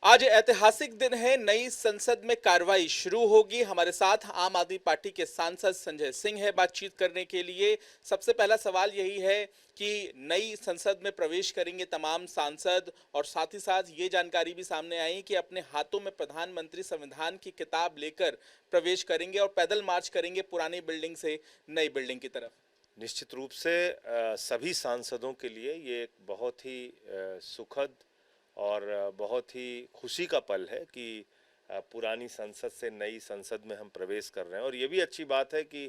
आज ऐतिहासिक दिन है। नई संसद में कार्रवाई शुरू होगी। हमारे साथ आम आदमी पार्टी के सांसद संजय सिंह है बातचीत करने के लिए। सबसे पहला सवाल यही है कि नई संसद में प्रवेश करेंगे तमाम सांसद, और साथ ही साथ ये जानकारी भी सामने आई कि अपने हाथों में प्रधानमंत्री संविधान की किताब लेकर प्रवेश करेंगे और पैदल मार्च करेंगे पुरानी बिल्डिंग से नई बिल्डिंग की तरफ। निश्चित रूप से सभी सांसदों के लिए ये एक बहुत ही सुखद और बहुत ही खुशी का पल है कि पुरानी संसद से नई संसद में हम प्रवेश कर रहे हैं। और ये भी अच्छी बात है कि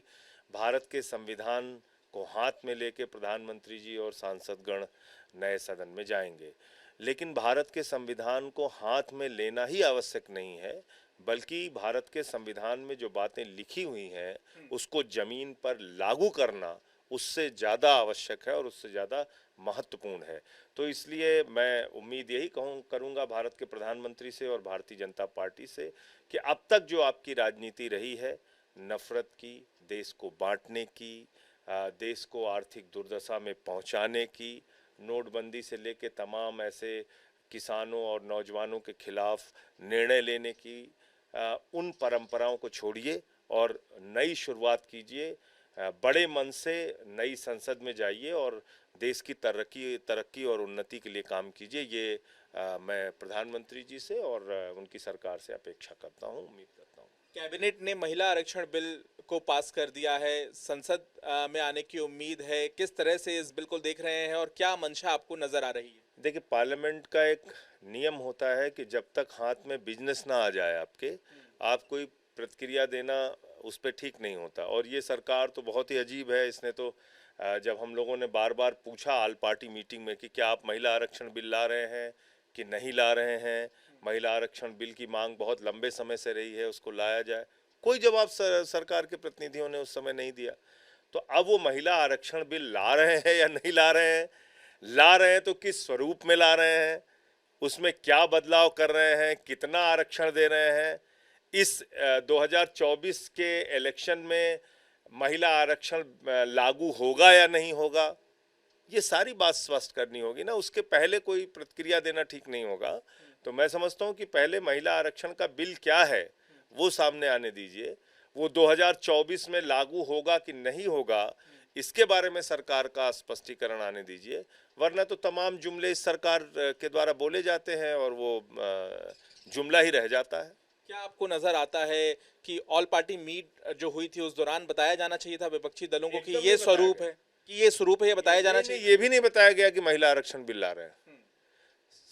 भारत के संविधान को हाथ में लेके प्रधानमंत्री जी और सांसदगण नए सदन में जाएंगे। लेकिन भारत के संविधान को हाथ में लेना ही आवश्यक नहीं है, बल्कि भारत के संविधान में जो बातें लिखी हुई हैं उसको जमीन पर लागू करना उससे ज़्यादा आवश्यक है और उससे ज़्यादा महत्वपूर्ण है। तो इसलिए मैं उम्मीद यही करूँगा भारत के प्रधानमंत्री से और भारतीय जनता पार्टी से कि अब तक जो आपकी राजनीति रही है, नफरत की, देश को बांटने की, देश को आर्थिक दुर्दशा में पहुंचाने की, नोटबंदी से लेके तमाम ऐसे किसानों और नौजवानों के खिलाफ निर्णय लेने की, उन परंपराओं को छोड़िए और नई शुरुआत कीजिए। बड़े मन से नई संसद में जाइए और देश की तरक्की और उन्नति के लिए काम कीजिए। ये मैं प्रधानमंत्री जी से और उनकी सरकार से अपेक्षा करता हूँ, उम्मीद करता हूँ। कैबिनेट ने महिला आरक्षण बिल को पास कर दिया है। संसद में आने की उम्मीद है। किस तरह से इस बिल को देख रहे हैं और क्या मंशा आपको नजर आ रही है? देखिए, पार्लियामेंट का एक नियम होता है कि जब तक हाथ में बिजनेस ना आ जाए आपके, आप कोई प्रतिक्रिया देना उस पर ठीक नहीं होता। और ये सरकार तो बहुत ही अजीब है। इसने तो जब हम लोगों ने बार बार पूछा ऑल पार्टी मीटिंग में कि क्या आप महिला आरक्षण बिल ला रहे हैं कि नहीं ला रहे हैं, महिला आरक्षण बिल की मांग बहुत लंबे समय से रही है, उसको लाया जाए, कोई जवाब सरकार के प्रतिनिधियों ने उस समय नहीं दिया। तो अब वो महिला आरक्षण बिल ला रहे हैं या नहीं ला रहे हैं, ला रहे हैं तो किस स्वरूप में ला रहे हैं, उसमें क्या बदलाव कर रहे हैं, कितना आरक्षण दे रहे हैं, इस 2024 के इलेक्शन में महिला आरक्षण लागू होगा या नहीं होगा, ये सारी बात स्पष्ट करनी होगी ना। उसके पहले कोई प्रतिक्रिया देना ठीक नहीं होगा। तो मैं समझता हूँ कि पहले महिला आरक्षण का बिल क्या है वो सामने आने दीजिए। वो 2024 में लागू होगा कि नहीं होगा, इसके बारे में सरकार का स्पष्टीकरण आने दीजिए। वरना तो तमाम जुमले इस सरकार के द्वारा बोले जाते हैं और वो जुमला ही रह जाता है। क्या आपको नजर आता है कि ऑल पार्टी मीट जो हुई थी उस दौरान बताया जाना चाहिए था विपक्षी दलों को कि एकदम ये नहीं बताया स्वरूप गया। है, कि ये स्वरूप है, ये बताया जाना नहीं नहीं, चाहिए? ये भी नहीं बताया गया कि महिला आरक्षण बिल ला रहे हैं।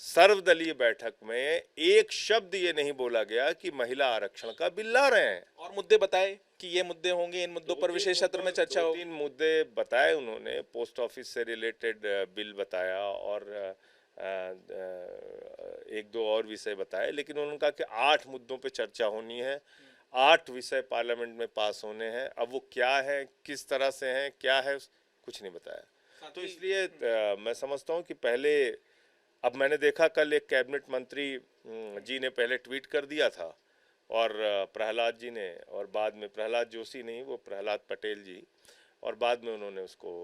सर्वदलीय बैठक में एक शब्द ये नहीं बोला गया कि महिला आरक्षण का बिल ला रहे हैं। और मुद्दे बताए कि ये मुद्दे होंगे, इन मुद्दों पर विशेष सत्र में चर्चा दो हो। तीन मुद्दे बताए उन्होंने। पोस्ट ऑफिस से रिलेटेड बिल बताया और एक दो और विषय बताए, लेकिन उन्होंने कहा कि 8 मुद्दों पे चर्चा होनी है, 8 विषय पार्लियामेंट में पास होने हैं। अब वो क्या है, किस तरह से हैं, क्या है, कुछ नहीं बताया। तो इसलिए मैं समझता हूँ कि पहले, अब मैंने देखा कल एक कैबिनेट मंत्री जी ने पहले ट्वीट कर दिया था और प्रहलाद जी ने, और बाद में प्रहलाद जोशी नहीं, वो प्रहलाद पटेल जी, और बाद में उन्होंने उसको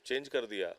चेंज कर दिया,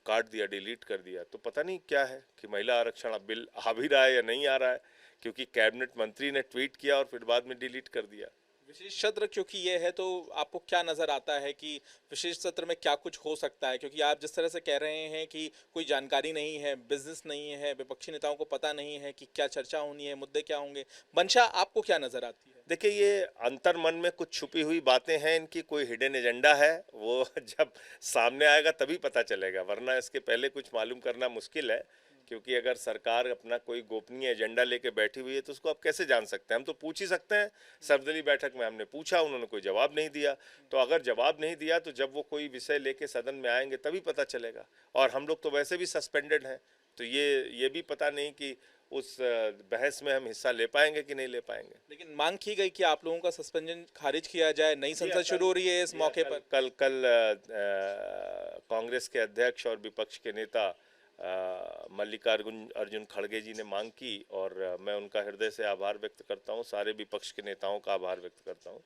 काट दिया, डिलीट कर दिया। तो पता नहीं क्या है कि महिला आरक्षण अब बिल आ भी रहा है या नहीं आ रहा है, क्योंकि कैबिनेट मंत्री ने ट्वीट किया और फिर बाद में डिलीट कर दिया। विशेष सत्र क्योंकि ये है, तो आपको क्या नजर आता है कि विशेष सत्र में क्या कुछ हो सकता है? क्योंकि आप जिस तरह से कह रहे हैं कि कोई जानकारी नहीं है, बिजनेस नहीं है, विपक्षी नेताओं को पता नहीं है कि क्या चर्चा होनी है, मुद्दे क्या होंगे, मंशा आपको क्या नजर आती है? देखिए, ये अंतर मन में कुछ छुपी हुई बातें हैं, इनकी कोई हिडन एजेंडा है, वो जब सामने आएगा तभी पता चलेगा, वरना इसके पहले कुछ मालूम करना मुश्किल है। क्योंकि अगर सरकार अपना कोई गोपनीय एजेंडा लेके बैठी हुई है तो उसको आप कैसे जान सकते हैं? हम तो पूछ ही सकते हैं। सर्वदलीय बैठक में हमने पूछा, उन्होंने कोई जवाब नहीं दिया। तो अगर जवाब नहीं दिया तो जब वो कोई विषय लेके सदन में आएंगे तभी पता चलेगा। और हम लोग तो वैसे भी सस्पेंडेड हैं, तो ये भी पता नहीं कि उस बहस में हम हिस्सा ले पाएंगे कि नहीं ले पाएंगे। लेकिन मांग की गई कि आप लोगों का सस्पेंशन खारिज किया जाए। नई संसद शुरू हो रही है इस मौके पर। कल कल कांग्रेस के अध्यक्ष और विपक्ष के नेता मल्लिकार्जुन अर्जुन खड़गे जी ने मांग की, और मैं उनका हृदय से आभार व्यक्त करता हूं, सारे विपक्ष के नेताओं का आभार व्यक्त करता हूं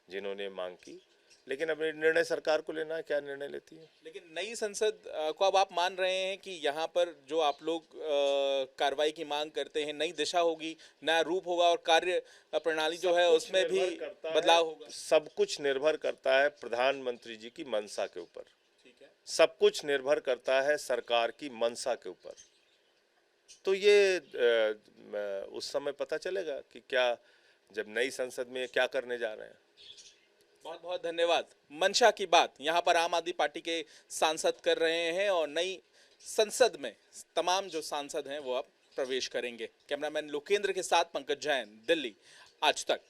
जिन्होंने मांग की। लेकिन अब ये निर्णय सरकार को लेना है, क्या निर्णय लेती है। लेकिन नई संसद को अब आप मान रहे हैं कि यहाँ पर जो आप लोग कार्रवाई की मांग करते हैं, नई दिशा होगी, नया रूप होगा और कार्य प्रणाली जो है उसमें भी बदलाव होगा। सब कुछ निर्भर करता है प्रधानमंत्री जी की मंशा के ऊपर, ठीक है। सब कुछ निर्भर करता है सरकार की मंशा के ऊपर। तो ये उस समय पता चलेगा कि क्या, जब नई संसद में क्या करने जा रहे हैं। बहुत बहुत धन्यवाद। मंशा की बात यहाँ पर आम आदमी पार्टी के सांसद कर रहे हैं और नई संसद में तमाम जो सांसद हैं वो अब प्रवेश करेंगे। कैमरामैन लोकेंद्र के साथ पंकज जैन, दिल्ली आज तक।